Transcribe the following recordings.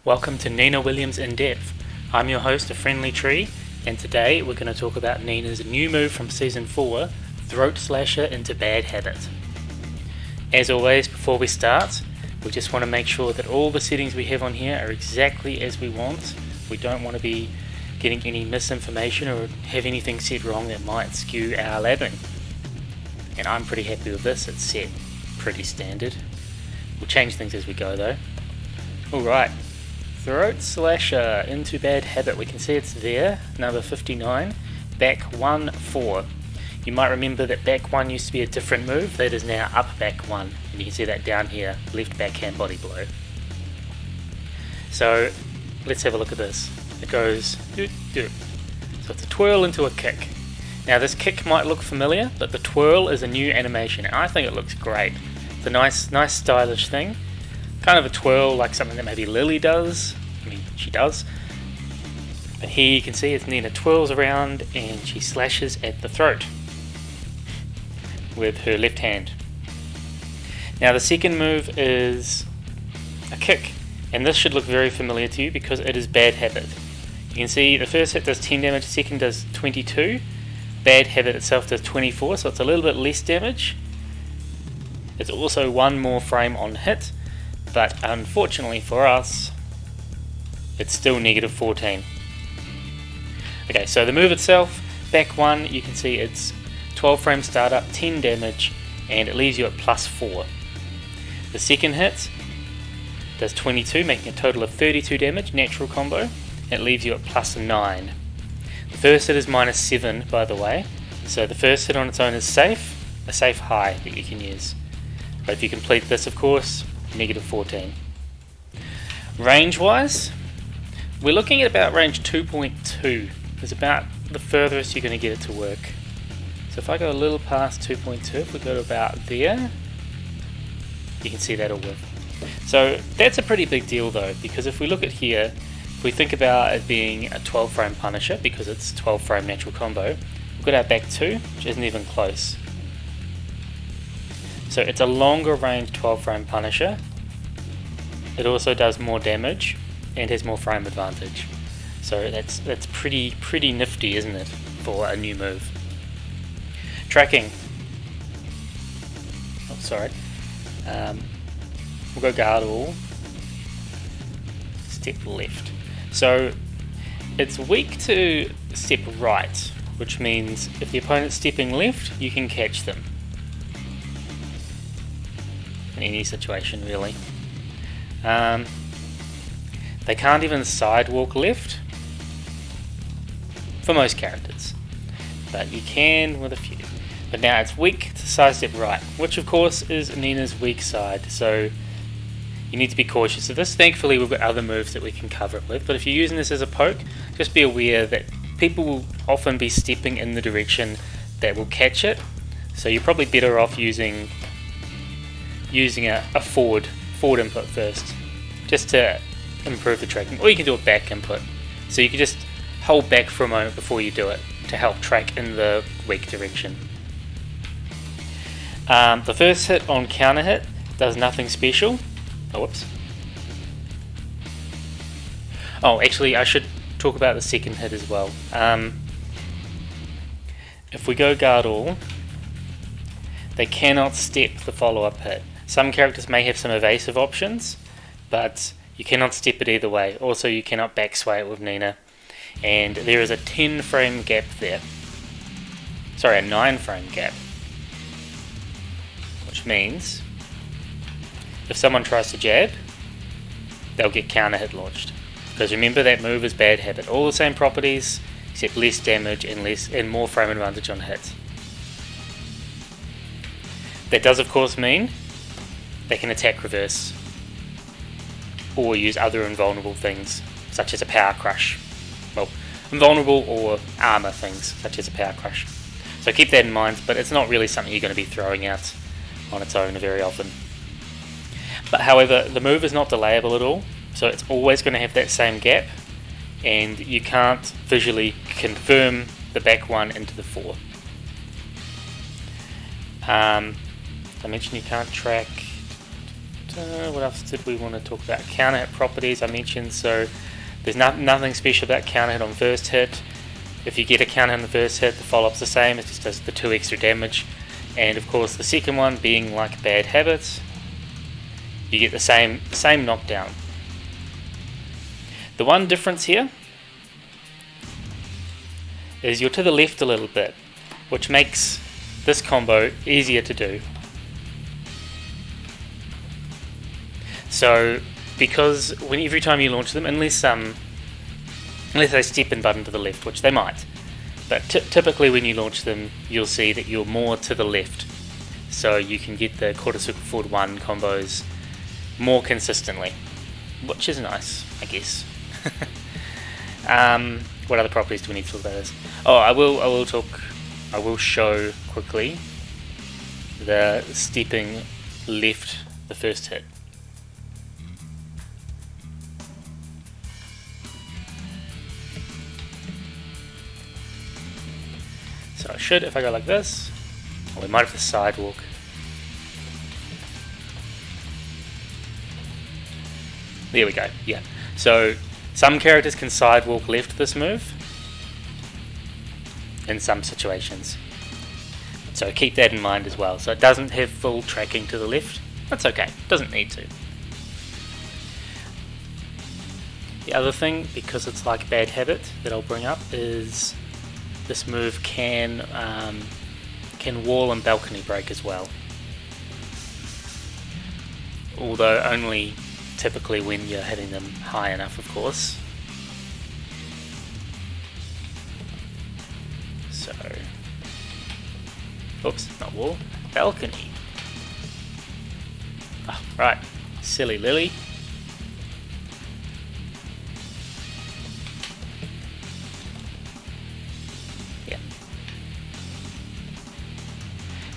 Welcome to Nina Williams In Depth. I'm your host, A Friendly Tree, and today we're going to talk about Nina's new move from Season 4, Throat Slasher into Bad Habit. As always, before we start, we just want to make sure that all the settings we have on here are exactly as we want. We don't want to be getting any misinformation or have anything set wrong that might skew our labbing. And I'm pretty happy with this, it's set pretty standard. We'll change things as we go though. Alright. Throat Slasher into Bad Habit. We can see it's there, number 59, back 1, 4. You might remember that back 1 used to be a different move, that is now up back 1, and you can see that down here, left backhand body blow. So let's have a look at this. It goes doot doot. So it's a twirl into a kick. Now this kick might look familiar, but the twirl is a new animation, and I think it looks great. It's a nice stylish thing. Kind of a twirl like something that maybe Lily does. I mean, she does. But here you can see it's Nina twirls around and she slashes at the throat with her left hand. Now the second move is a kick, and this should look very familiar to you because it is Bad Habit. You can see the first hit does 10 damage, the second does 22. Bad Habit itself does 24, so it's a little bit less damage. It's also one more frame on hit. But unfortunately for us, it's still negative 14. Okay, so the move itself, back 1, you can see it's 12 frame startup, 10 damage, and it leaves you at plus 4. The second hit does 22, making a total of 32 damage, natural combo, and it leaves you at plus 9. The first hit is minus 7, by the way, so the first hit on its own is safe, a safe high that you can use. But if you complete this, of course, negative 14. Range wise, we're looking at about range 2.2. It's about the furthest you're going to get it to work. So if I go a little past 2.2, if we go to about there, you can see that'll work. So that's a pretty big deal though, because if we look at here, if we think about it being a 12 frame Punisher, because it's 12 frame natural combo, we've got our back 2, which isn't even close. So it's a longer range 12 frame Punisher. It also does more damage and has more frame advantage. So that's pretty nifty, isn't it, for a new move. Tracking. Oh, sorry. We'll go guard all. Step left. So it's weak to step right, which means if the opponent's stepping left, you can catch them. In any situation really. They can't even sidewalk left for most characters, but you can with a few. But now it's weak to sidestep right, which of course is Nina's weak side, so you need to be cautious of this. Thankfully we've got other moves that we can cover it with, but if you're using this as a poke, just be aware that people will often be stepping in the direction that will catch it, so you're probably better off using a forward input first, just to improve the tracking, or you can do a back input, so you can just hold back for a moment before you do it to help track in the weak direction. The first hit on counter hit does nothing special. Oh, whoops. Oh, actually I should talk about the second hit as well. If we go guard all, they cannot step the follow-up hit. Some characters may have some evasive options, but you cannot step it either way. Also, you cannot backsway it with Nina. And there is a 10 frame gap there. Sorry, a 9 frame gap. Which means, if someone tries to jab, they'll get counter hit launched. Because remember, that move is Bad Habit. All the same properties, except less damage and more frame advantage on hits. That does of course mean they can attack reverse or use other invulnerable things such as a power crush. Well, invulnerable or armor things such as a power crush. So keep that in mind, but it's not really something you're going to be throwing out on its own very often. But however, the move is not delayable at all, so it's always going to have that same gap, and you can't visually confirm the back 1 into the 4. I mentioned you can't track what else did we want to talk about? Counter hit properties I mentioned, so there's nothing special about counter hit on first hit. If you get a counter on the first hit, the follow-up's the same, it just does the 2 extra damage. And of course the second one, being like bad habits, you get the same knockdown. The one difference here is you're to the left a little bit, which makes this combo easier to do. So, because every time you launch them, unless they step and button to the left, which they might, but typically when you launch them, you'll see that you're more to the left, so you can get the quarter circle forward 1 combos more consistently, which is nice, I guess. What other properties do we need to talk about this? Oh, I will show quickly the stepping left the first hit. So I should, if I go like this, or we might have the sidewalk. There we go, yeah. So some characters can sidewalk left this move in some situations. So keep that in mind as well. So it doesn't have full tracking to the left. That's okay, doesn't need to. The other thing, because it's like bad habit that I'll bring up, is this move can wall and balcony break as well. Although only typically when you're hitting them high enough, of course. So, oops, not wall, balcony. Oh, right, silly Lily. Yeah.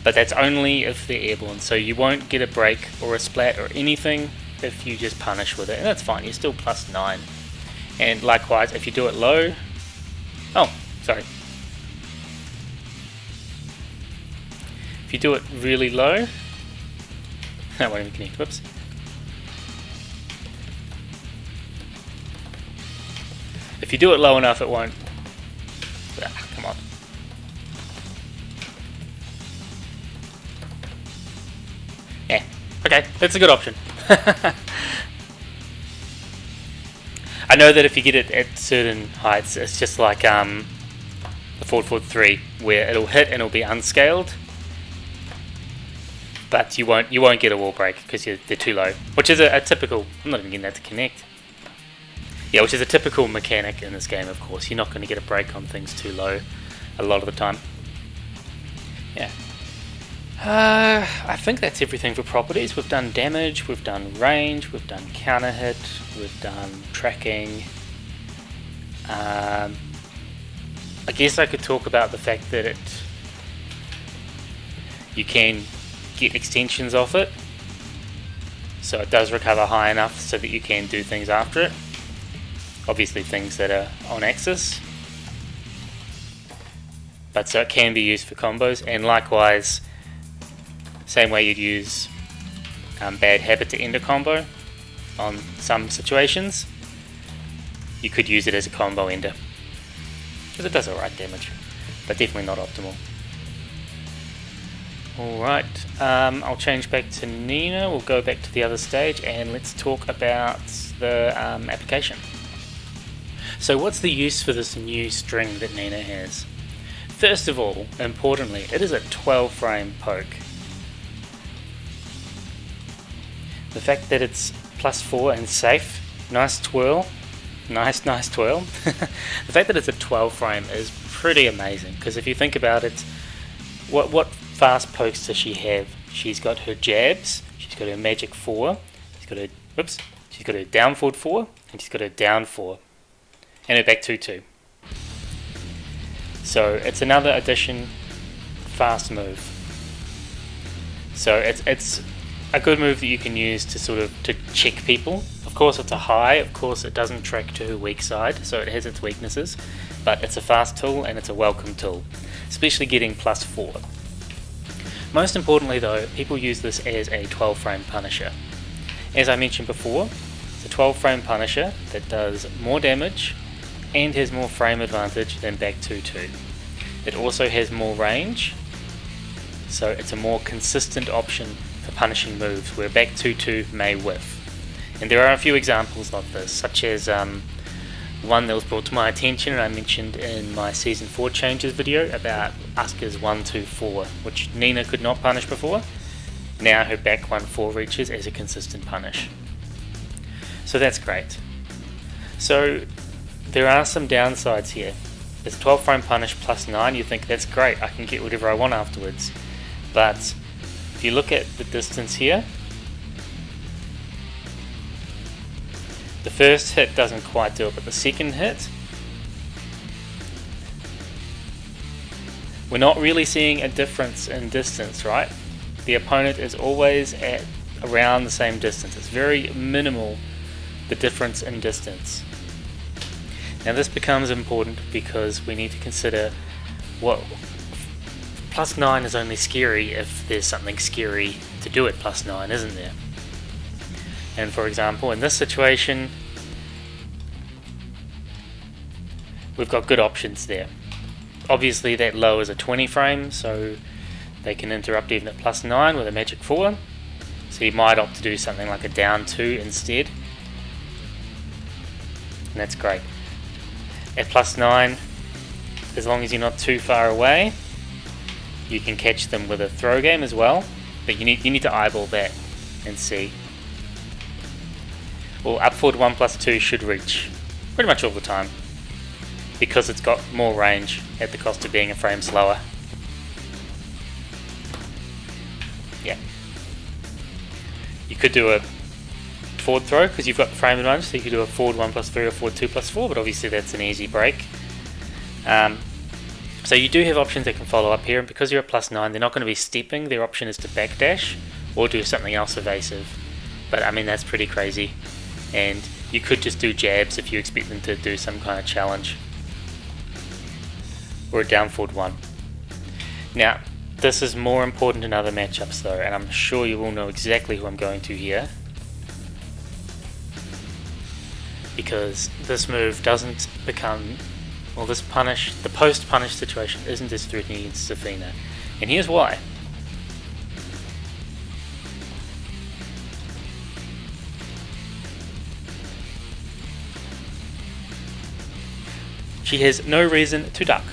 But that's only if they're airborne, so you won't get a break or a splat or anything if you just punish with it, and that's fine, you're still +9. And likewise, if you do it low, oh, sorry. If you do it really low, that won't even connect, whoops. If you do it low enough, it won't, come on. Yeah, okay, that's a good option. I know that if you get it at certain heights, it's just like the forward 3, where it'll hit and it'll be unscaled, but you won't get a wall break because they're too low, which is a typical. I'm not even getting that to connect. Yeah, which is a typical mechanic in this game. Of course, you're not going to get a break on things too low a lot of the time. Yeah. I think that's everything for properties. We've done damage, we've done range, we've done counter hit, we've done tracking. I guess I could talk about the fact that you can get extensions off it, so it does recover high enough so that you can do things after it. Obviously things that are on axis, but so it can be used for combos, and likewise same way you'd use bad habit to end a combo on some situations, you could use it as a combo ender, because it does alright damage, but definitely not optimal. Alright, I'll change back to Nina, we'll go back to the other stage and let's talk about the application. So what's the use for this new string that Nina has? First of all, importantly, it is a 12 frame poke. The fact that it's +4 and safe, nice twirl, nice twirl. The fact that it's a 12 frame is pretty amazing, because if you think about it, what fast pokes does she have? She's got her jabs, she's got her magic 4, she's got her down forward 4, and she's got her down 4, and her back 2-2. So it's another addition, fast move. So it's a good move that you can use to sort of to check people. Of course it's a high, of course it doesn't track to her weak side, so it has its weaknesses, but it's a fast tool and it's a welcome tool, especially getting +4. Most importantly though, people use this as a 12 frame punisher. As I mentioned before, it's a 12 frame Punisher that does more damage and has more frame advantage than back 2-2. It also has more range, so it's a more consistent option for punishing moves where back 2-2 may whiff. And there are a few examples of this, such as one that was brought to my attention and I mentioned in my Season 4 changes video about Asuka's 1-2-4, which Nina could not punish before. Now her back 1-4 reaches as a consistent punish. So that's great. So there are some downsides here. It's 12 frame punish plus 9, you think that's great, I can get whatever I want afterwards. But if you look at the distance here, the first hit doesn't quite do it, but the second hit, we're not really seeing a difference in distance, right? The opponent is always at around the same distance. It's very minimal, the difference in distance. Now this becomes important because we need to consider what plus 9 is only scary if there's something scary to do at plus 9, isn't there? And for example, in this situation, we've got good options there. Obviously that low is a 20 frame, so they can interrupt even at plus 9 with a magic 4. So you might opt to do something like a down 2 instead. And that's great. At plus 9, as long as you're not too far away, you can catch them with a throw game as well. But you need to eyeball that and see. Well, up forward 1+2 should reach pretty much all the time, because it's got more range at the cost of being a frame slower. Yeah. You could do a forward throw because you've got the frame advantage, so you could do a forward 1+3 or forward 2+4, but obviously that's an easy break. So you do have options that can follow up here, and because you're at plus 9, they're not going to be stepping. Their option is to backdash or do something else evasive. But I mean, that's pretty crazy. And you could just do jabs if you expect them to do some kind of challenge. Or a down forward 1. Now, this is more important in other matchups though, and I'm sure you all know exactly who I'm going to here. Because this move doesn't become, well, the post-punish situation isn't as threatening against Zafina. And here's why. She has no reason to duck.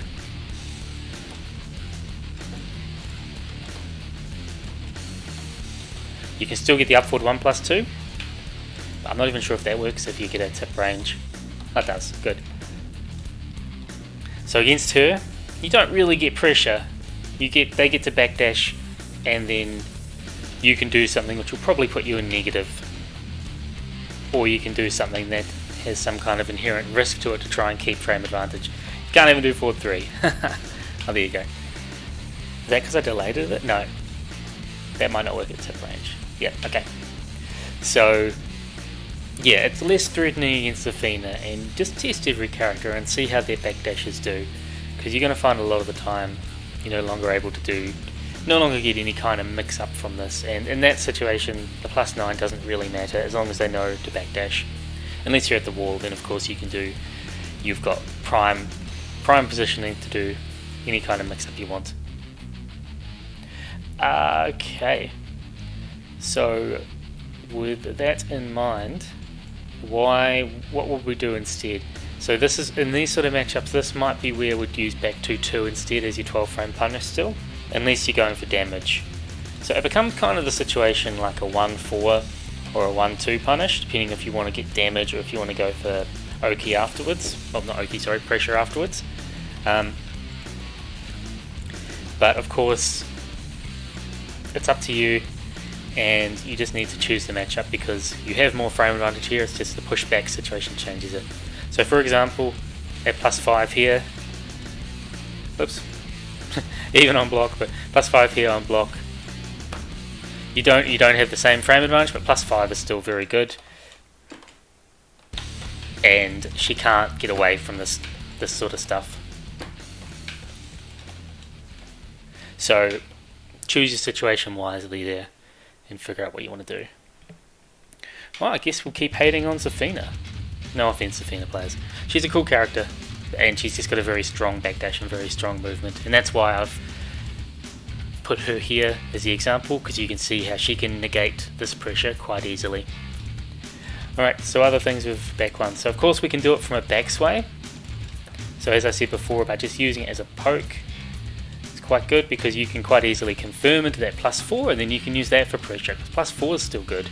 You can still get the up forward 1+2. But I'm not even sure if that works if you get a tip range. That does, good. So against her, you don't really get pressure. They get to backdash, and then you can do something which will probably put you in negative. Or you can do something that has some kind of inherent risk to it to try and keep frame advantage. You can't even do forward 3. Oh, there you go. Is that because I delayed it? No. That might not work at tip range. Yeah, okay. So, yeah, it's less threatening against Zafina, and just test every character and see how their backdashes do. Because you're going to find a lot of the time you're no longer get any kind of mix up from this, and in that situation the plus 9 doesn't really matter as long as they know to backdash. Unless you're at the wall, then of course you've got prime positioning to do any kind of mix up you want. Okay, so with that in mind, what would we do instead? So this is, in these sort of matchups, this might be where we'd use back 2-2 instead as your 12 frame punish still, unless you're going for damage. So it becomes kind of the situation like a 1-4 or a 1-2 punish, depending if you want to get damage or if you want to go for Oki afterwards. Well, not Oki, sorry, pressure afterwards. But of course, it's up to you, and you just need to choose the matchup because you have more frame advantage here. It's just the pushback situation changes it. So for example, at plus 5 here, oops, even on block, but plus 5 here on block, you don't have the same frame advantage, but plus 5 is still very good, and she can't get away from this sort of stuff. So choose your situation wisely there and figure out what you want to do. Well, I guess we'll keep hating on Zafina. No offense, Zafina players. She's a cool character, and she's just got a very strong backdash and very strong movement, and that's why I've put her here as the example, because you can see how she can negate this pressure quite easily. Alright, so other things with back one. So of course we can do it from a back sway. So as I said before about just using it as a poke, it's quite good because you can quite easily confirm into that +4 and then you can use that for pressure, because +4 is still good.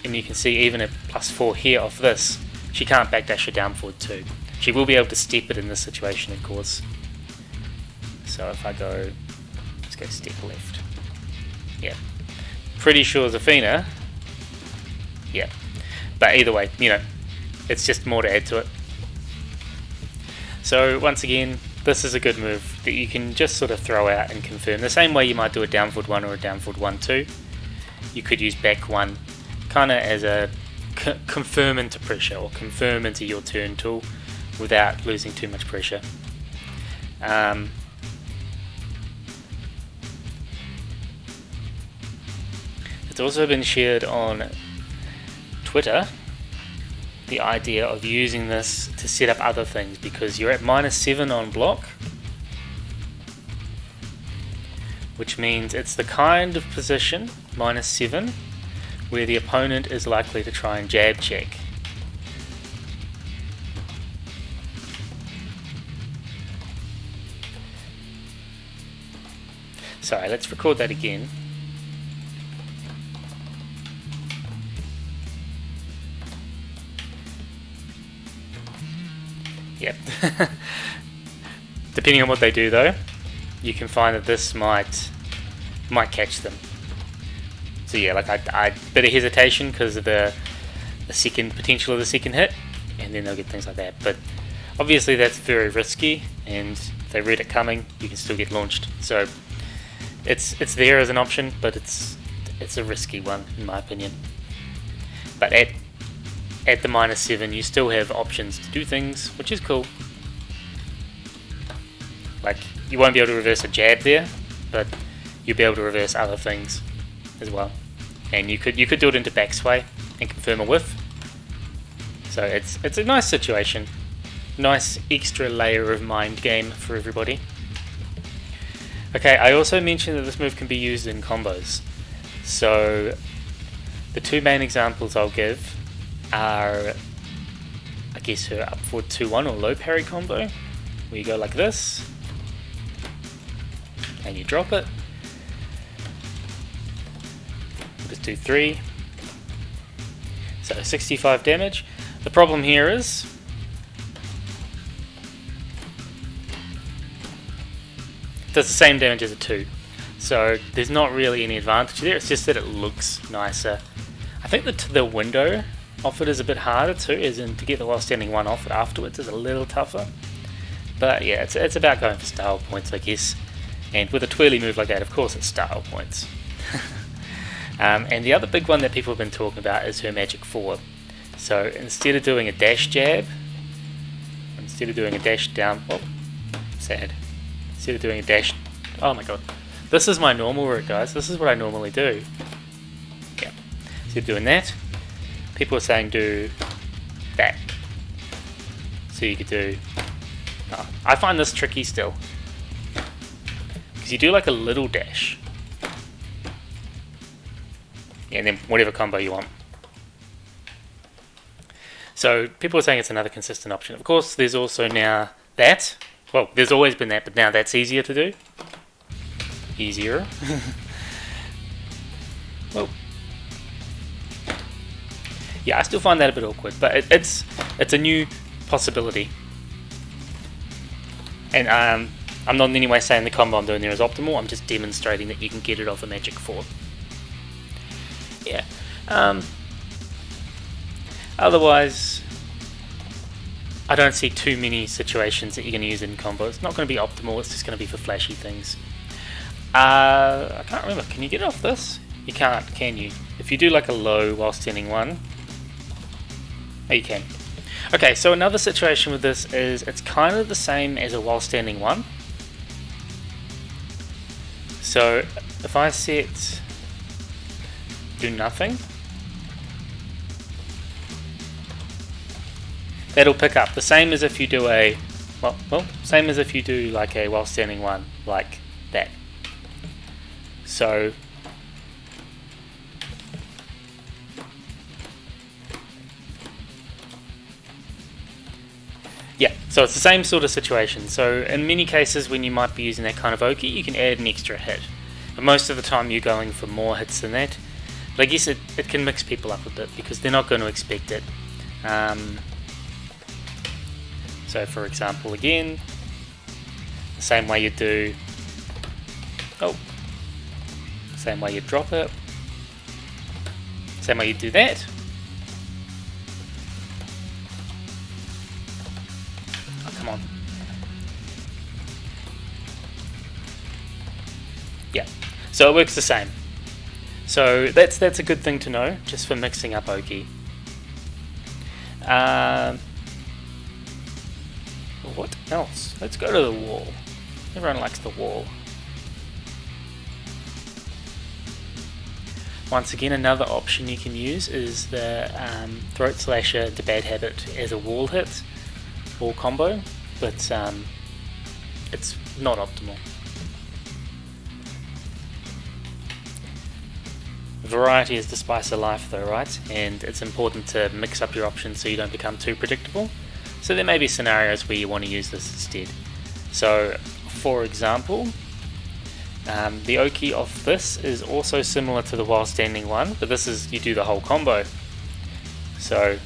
And you can see even at +4 here off this, she can't backdash her down forward too. She will be able to step it in this situation, of course. So if I go, let's go step left. Yeah, pretty sure Zafina. Yeah, but either way, you know, it's just more to add to it. So once again, this is a good move that you can just sort of throw out and confirm. The same way you might do a down forward 1 or a down forward 1-2. You could use back 1 kind of as a confirm into pressure or confirm into your turn tool without losing too much pressure. It's also been shared on Twitter, the idea of using this to set up other things, because you're at -7 on block, which means it's the kind of position, -7, where the opponent is likely to try and jab check. Sorry, let's record that again. Yep. Depending on what they do though, you can find that this might catch them. So yeah, like I bit of hesitation because of the second potential of the second hit, and then they'll get things like that. But obviously that's very risky, and if they read it coming, you can still get launched. So it's there as an option, but it's a risky one in my opinion. But at the -7, you still have options to do things, which is cool. Like, you won't be able to reverse a jab there, but you'll be able to reverse other things as well. And you could do it into back sway and confirm a whiff. So it's a nice situation. Nice extra layer of mind game for everybody. Okay, I also mentioned that this move can be used in combos. So the two main examples I'll give are, I guess, her up forward 2-1 or low parry combo, where you go like this and you drop it. We'll just do 3. So 65 damage. The problem here is it does the same damage as a 2. So there's not really any advantage there, it's just that it looks nicer. I think the window off it is a bit harder too, as in to get the while standing 1 off it afterwards is a little tougher. But yeah, it's about going for style points, I guess. And with a twirly move like that, of course it's style points. And the other big one that people have been talking about is her magic 4. So instead of doing a dash jab, instead of doing a dash down, oh, sad. Instead of doing a dash, oh my god. This is my normal route, guys. This is what I normally do. Yeah. Instead of doing that, people are saying do that. So you could do, oh, I find this tricky still, because you do like a little dash, yeah, and then whatever combo you want. So people are saying it's another consistent option. Of course there's also now that, well, there's always been that, but now that's easier to do. Easier. Well, yeah, I still find that a bit awkward, but it's a new possibility. And I'm not in any way saying the combo I'm doing there is optimal, I'm just demonstrating that you can get it off a magic 4. Yeah. Otherwise, I don't see too many situations that you're going to use it in combo. It's not going to be optimal, it's just going to be for flashy things. I can't remember, can you get it off this? You can't, can you? If you do like a low while standing 1, oh, you can. Okay, so another situation with this is it's kind of the same as a while standing 1. So if I set do nothing, that'll pick up the same as if you do a same as if you do like a while standing one, like that. So yeah, so it's the same sort of situation. So in many cases when you might be using that kind of oki, you can add an extra hit. But most of the time you're going for more hits than that. But I guess it can mix people up a bit because they're not going to expect it. So for example, again, the same way you do, same way you drop it, same way you do that. Oh, come on. Yeah, so it works the same. So that's a good thing to know, just for mixing up oki. What else? Let's go to the wall. Everyone likes the wall. Once again, another option you can use is the throat slasher to bad habit as a wall hit, wall combo, but it's not optimal. Variety is the spice of life though, right? And it's important to mix up your options so you don't become too predictable. So there may be scenarios where you want to use this instead. So for example, the oki of this is also similar to the while standing one, but this is, you do the whole combo. So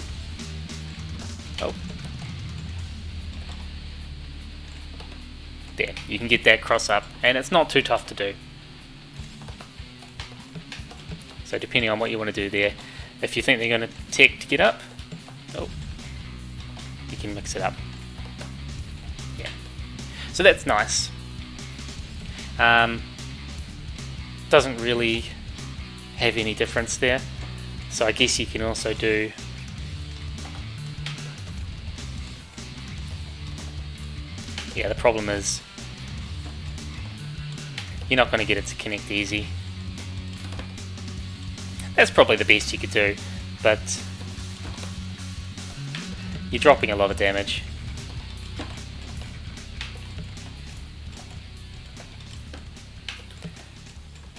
there, you can get that cross up, and it's not too tough to do. So depending on what you want to do there, if you think they're going to tech to get up, you can mix it up. Yeah, so that's nice. Doesn't really have any difference there. So I guess you can also do the problem is you're not going to get it to connect easy. That's probably the best you could do, but you're dropping a lot of damage.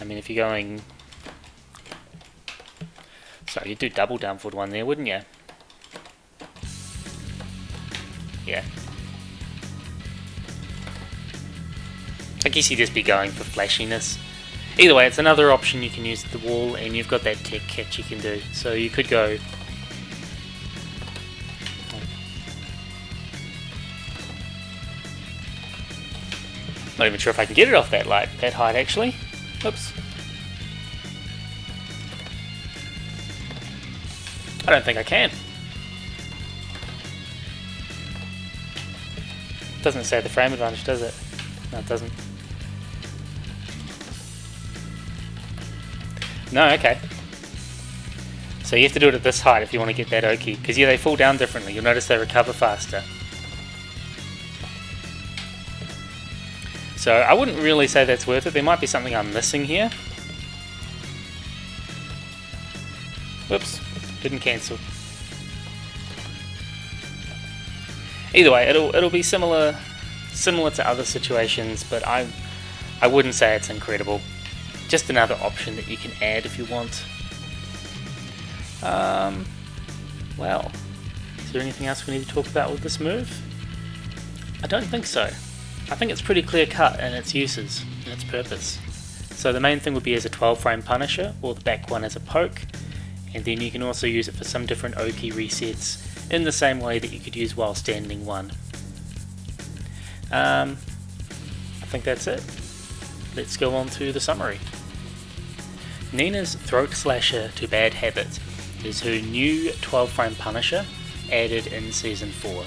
I mean, if you're going... Sorry, you'd do double downward one there, wouldn't you? Yeah. I guess you'd just be going for flashiness. Either way, it's another option you can use at the wall, and you've got that tech catch you can do. So you could go... Not even sure if I can get it off that height actually. Oops. I don't think I can. Doesn't say the frame advantage, does it? No, it doesn't. No, okay. So you have to do it at this height if you want to get that oki, because they fall down differently. You'll notice they recover faster. So I wouldn't really say that's worth it. There might be something I'm missing here. Whoops, didn't cancel. Either way, it'll be similar to other situations, but I wouldn't say it's incredible. Just another option that you can add if you want. Well, is there anything else we need to talk about with this move? I don't think so. I think it's pretty clear cut in its uses and its purpose. So the main thing would be as a 12 frame punisher, or the back one as a poke, and then you can also use it for some different oki resets in the same way that you could use while standing one. I think that's it. Let's go on to the summary. Nina's Throat Slasher to Bad Habit is her new 12 frame punisher added in Season 4.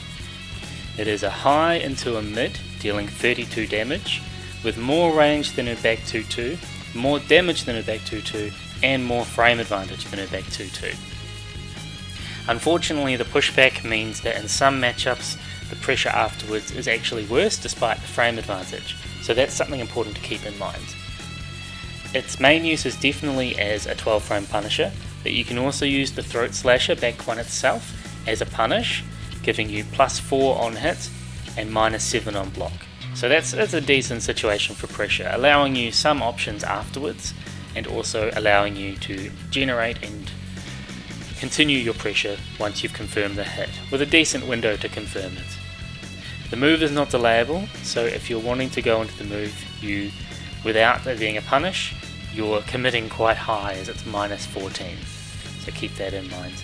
It is a high into a mid, dealing 32 damage, with more range than her back 2-2, more damage than her back 2-2, and more frame advantage than her back 2-2. Unfortunately, the pushback means that in some matchups, the pressure afterwards is actually worse despite the frame advantage, so that's something important to keep in mind. Its main use is definitely as a 12 frame punisher, but you can also use the Throat Slasher back one itself as a punish, giving you +4 on hit and -7 on block. So that's a decent situation for pressure, allowing you some options afterwards and also allowing you to generate and continue your pressure once you've confirmed the hit, with a decent window to confirm it. The move is not delayable, so if you're wanting to go into the move without there being a punish, you're committing quite high as it's -14, so keep that in mind.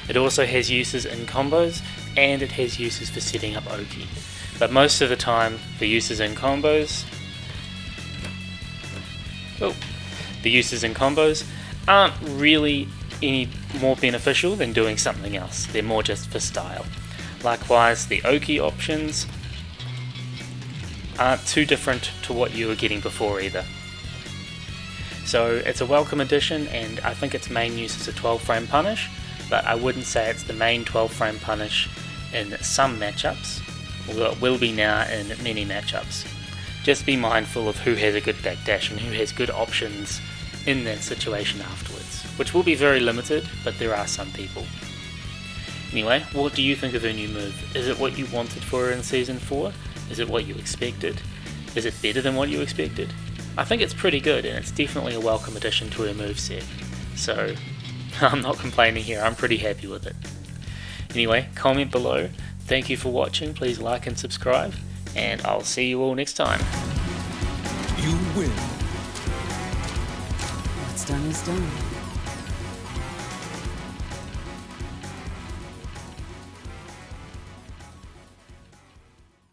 It also has uses in combos, and it has uses for setting up Oki, but most of the time the uses in combos aren't really any more beneficial than doing something else. They're more just for style. Likewise, the Oki options aren't too different to what you were getting before either. So it's a welcome addition, and I think its main use is a 12 frame punish, but I wouldn't say it's the main 12 frame punish in some matchups, although it will be now in many matchups. Just be mindful of who has a good backdash and who has good options in that situation afterwards, which will be very limited, but there are some people. Anyway, what do you think of her new move? Is it what you wanted for her in Season 4? Is it what you expected? Is it better than what you expected? I think it's pretty good, and it's definitely a welcome addition to her moveset. So, I'm not complaining here, I'm pretty happy with it. Anyway, comment below. Thank you for watching, please like and subscribe, and I'll see you all next time. You win. What's done is done.